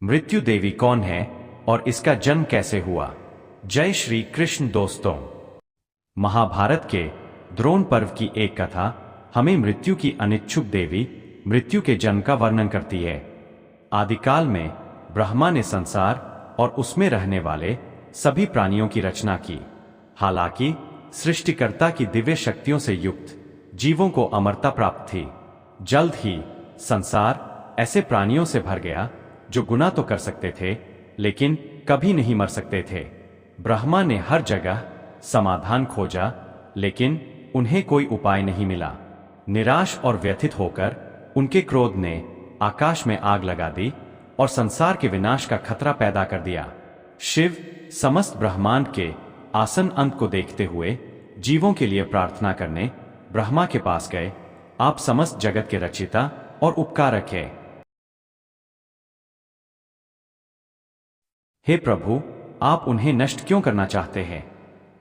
मृत्यु देवी कौन है और इसका जन्म कैसे हुआ? जय श्री कृष्ण दोस्तों। महाभारत के द्रोण पर्व की एक कथा हमें मृत्यु की अनिच्छुक देवी मृत्यु के जन्म का वर्णन करती है। आदिकाल में ब्रह्मा ने संसार और उसमें रहने वाले सभी प्राणियों की रचना की। हालांकि सृष्टिकर्ता की दिव्य शक्तियों से युक्त जीवों को अमरता प्राप्त थी। जल्द ही संसार ऐसे प्राणियों से भर गया जो गुनाह तो कर सकते थे लेकिन कभी नहीं मर सकते थे। ब्रह्मा ने हर जगह समाधान खोजा लेकिन उन्हें कोई उपाय नहीं मिला। निराश और व्यथित होकर उनके क्रोध ने आकाश में आग लगा दी और संसार के विनाश का खतरा पैदा कर दिया। शिव समस्त ब्रह्मांड के आसन अंत को देखते हुए जीवों के लिए प्रार्थना करने ब्रह्मा के पास गए। आप समस्त जगत के रचयिता और उपकारक हैं। हे प्रभु, आप उन्हें नष्ट क्यों करना चाहते हैं?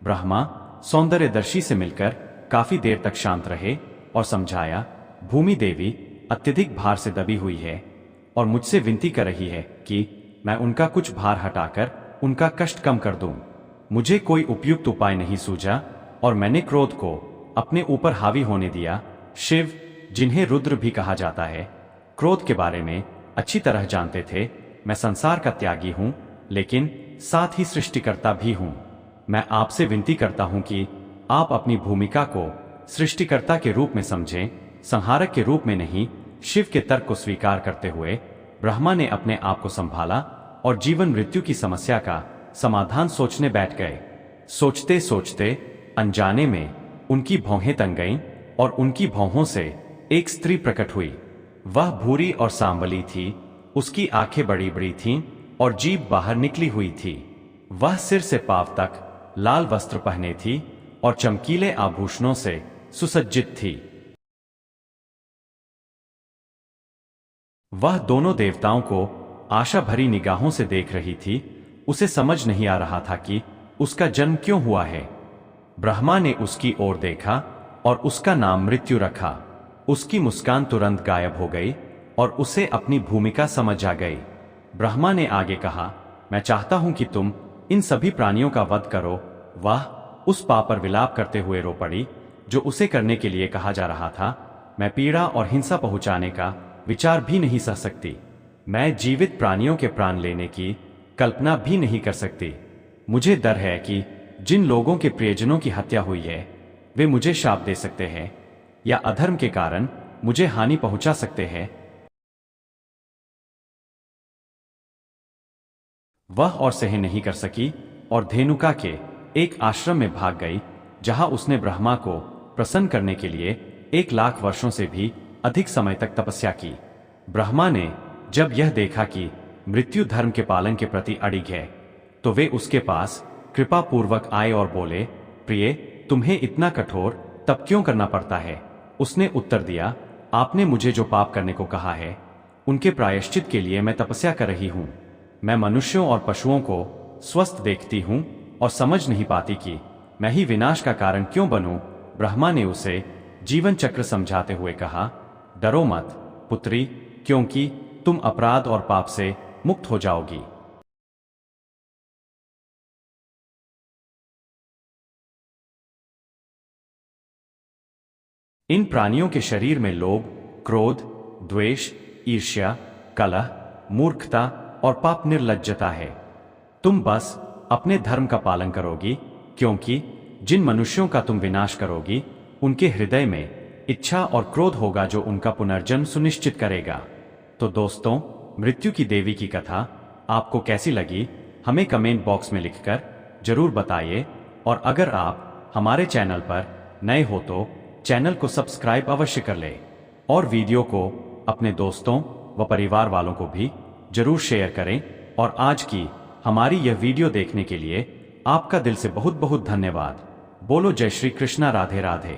ब्रह्मा सौंदर्यदर्शी से मिलकर काफी देर तक शांत रहे और समझाया, भूमि देवी अत्यधिक भार से दबी हुई है और मुझसे विनती कर रही है कि मैं उनका कुछ भार हटाकर उनका कष्ट कम कर दूं। मुझे कोई उपयुक्त उपाय नहीं सूझा और मैंने क्रोध को अपने ऊपर हावी होने दिया। शिव, जिन्हें रुद्र भी कहा जाता है, क्रोध के बारे में अच्छी तरह जानते थे। मैं संसार का त्यागी हूं लेकिन साथ ही सृष्टिकर्ता भी हूं। मैं आपसे विनती करता हूं कि आप अपनी भूमिका को सृष्टिकर्ता के रूप में समझें, संहारक के रूप में नहीं। शिव के तर्क को स्वीकार करते हुए ब्रह्मा ने अपने आप को संभाला और जीवन मृत्यु की समस्या का समाधान सोचने बैठ गए। सोचते सोचते अनजाने में उनकी भौहें तन गईं और उनकी भौहों से एक स्त्री प्रकट हुई। वह भूरी और सांवली थी, उसकी आंखें बड़ी बड़ी थीं और जीभ बाहर निकली हुई थी। वह सिर से पांव तक लाल वस्त्र पहने थी और चमकीले आभूषणों से सुसज्जित थी। वह दोनों देवताओं को आशा भरी निगाहों से देख रही थी। उसे समझ नहीं आ रहा था कि उसका जन्म क्यों हुआ है। ब्रह्मा ने उसकी ओर देखा और उसका नाम मृत्यु रखा। उसकी मुस्कान तुरंत गायब हो गई और उसे अपनी भूमिका समझ आ गई। ब्रह्मा ने आगे कहा, मैं चाहता हूं कि तुम इन सभी प्राणियों का वध करो। वह उस पाप पर विलाप करते हुए रो पड़ी जो उसे करने के लिए कहा जा रहा था। मैं पीड़ा और हिंसा पहुंचाने का विचार भी नहीं सह सकती। मैं जीवित प्राणियों के प्राण लेने की कल्पना भी नहीं कर सकती। मुझे डर है कि जिन लोगों के प्रियजनों की हत्या हुई है वे मुझे शाप दे सकते हैं या अधर्म के कारण मुझे हानि पहुंचा सकते हैं। वह और सह नहीं कर सकी और धेनुका के एक आश्रम में भाग गई जहां उसने ब्रह्मा को प्रसन्न करने के लिए 1 लाख वर्षों से भी अधिक समय तक तपस्या की। ब्रह्मा ने जब यह देखा कि मृत्यु धर्म के पालन के प्रति अडिग है तो वे उसके पास कृपा पूर्वक आए और बोले, प्रिय, तुम्हें इतना कठोर तप क्यों करना पड़ता है? उसने उत्तर दिया, आपने मुझे जो पाप करने को कहा है उनके प्रायश्चित के लिए मैं तपस्या कर रही हूं। मैं मनुष्यों और पशुओं को स्वस्थ देखती हूं और समझ नहीं पाती कि मैं ही विनाश का कारण क्यों बनूं। ब्रह्मा ने उसे जीवन चक्र समझाते हुए कहा, डरो मत पुत्री, क्योंकि तुम अपराध और पाप से मुक्त हो जाओगी। इन प्राणियों के शरीर में लोभ, क्रोध, द्वेष, ईर्ष्या, कलह, मूर्खता और पाप निर्लज्जता है। तुम बस अपने धर्म का पालन करोगी क्योंकि जिन मनुष्यों का तुम विनाश करोगी उनके हृदय में इच्छा और क्रोध होगा जो उनका पुनर्जन्म सुनिश्चित करेगा। तो दोस्तों, मृत्यु की देवी की कथा आपको कैसी लगी हमें कमेंट बॉक्स में लिखकर जरूर बताइए और अगर आप हमारे चैनल पर नए हो तो चैनल को सब्सक्राइब अवश्य कर ले और वीडियो को अपने दोस्तों व परिवार वालों को भी जरूर शेयर करें। और आज की हमारी यह वीडियो देखने के लिए आपका दिल से बहुत बहुत धन्यवाद। बोलो जय श्री कृष्णा, राधे राधे।